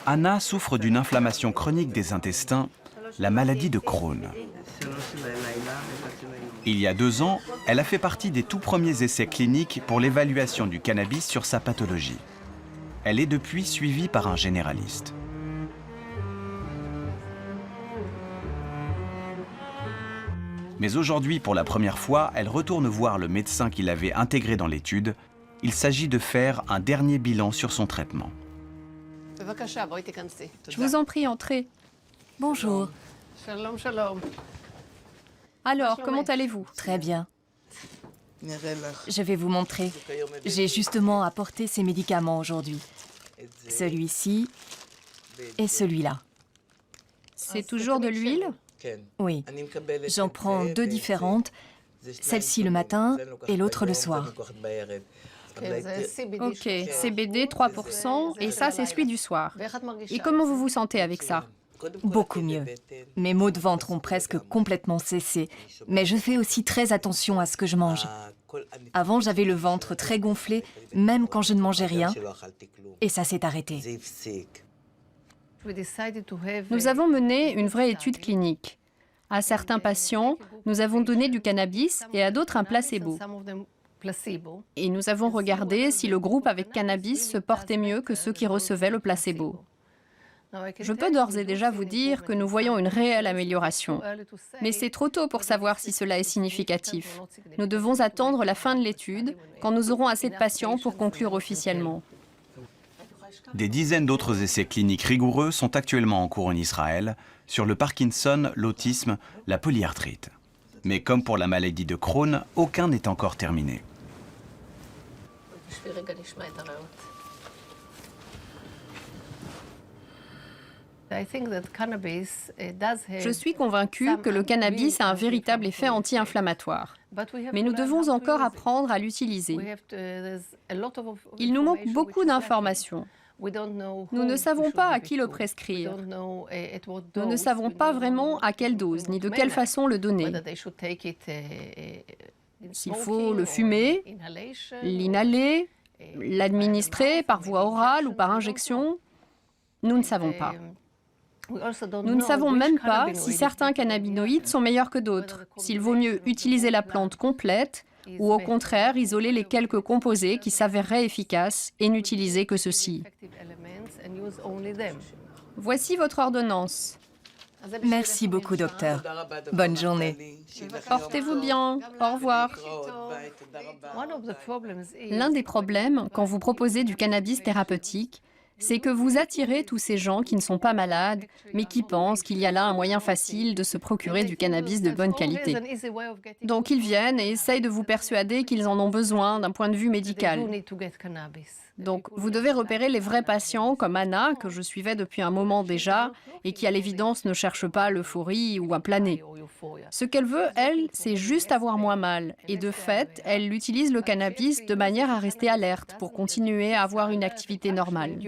Anna souffre d'une inflammation chronique des intestins, la maladie de Crohn. Il y a 2 ans, elle a fait partie des tout premiers essais cliniques pour l'évaluation du cannabis sur sa pathologie. Elle est depuis suivie par un généraliste. Mais aujourd'hui, pour la première fois, elle retourne voir le médecin qui l'avait intégrée dans l'étude. Il s'agit de faire un dernier bilan sur son traitement. Je vous en prie, entrez. Bonjour. Alors, comment allez-vous? Très bien. Je vais vous montrer. J'ai justement apporté ces médicaments aujourd'hui. Celui-ci et celui-là. C'est toujours de l'huile? Oui. J'en prends 2 différentes. Celle-ci le matin et l'autre le soir. Ok, CBD 3% et ça, c'est celui du soir. Et comment vous vous sentez avec ça? Beaucoup mieux. Mes maux de ventre ont presque complètement cessé. Mais je fais aussi très attention à ce que je mange. Avant, j'avais le ventre très gonflé, même quand je ne mangeais rien. Et ça s'est arrêté. Nous avons mené une vraie étude clinique. À certains patients, nous avons donné du cannabis et à d'autres un placebo. Et nous avons regardé si le groupe avec cannabis se portait mieux que ceux qui recevaient le placebo. Je peux d'ores et déjà vous dire que nous voyons une réelle amélioration. Mais c'est trop tôt pour savoir si cela est significatif. Nous devons attendre la fin de l'étude, quand nous aurons assez de patients pour conclure officiellement. Des dizaines d'autres essais cliniques rigoureux sont actuellement en cours en Israël sur le Parkinson, l'autisme, la polyarthrite. Mais comme pour la maladie de Crohn, aucun n'est encore terminé. Je suis convaincue que le cannabis a un véritable effet anti-inflammatoire. Mais nous devons encore apprendre à l'utiliser. Il nous manque beaucoup d'informations. Nous ne savons pas à qui le prescrire. Nous ne savons pas vraiment à quelle dose, ni de quelle façon le donner. S'il faut le fumer, l'inhaler, l'administrer par voie orale ou par injection, nous ne savons pas. Nous ne savons même pas si certains cannabinoïdes sont meilleurs que d'autres, s'il vaut mieux utiliser la plante complète ou au contraire isoler les quelques composés qui s'avéreraient efficaces et n'utiliser que ceux-ci. Voici votre ordonnance. Merci beaucoup, docteur. Bonne journée. Portez-vous bien. Au revoir. L'un des problèmes quand vous proposez du cannabis thérapeutique, c'est que vous attirez tous ces gens qui ne sont pas malades, mais qui pensent qu'il y a là un moyen facile de se procurer du cannabis de bonne qualité. Donc ils viennent et essayent de vous persuader qu'ils en ont besoin d'un point de vue médical. Donc vous devez repérer les vrais patients comme Anna, que je suivais depuis un moment déjà, et qui à l'évidence ne cherche pas l'euphorie ou à planer. Ce qu'elle veut, elle, c'est juste avoir moins mal. Et de fait, elle utilise le cannabis de manière à rester alerte pour continuer à avoir une activité normale.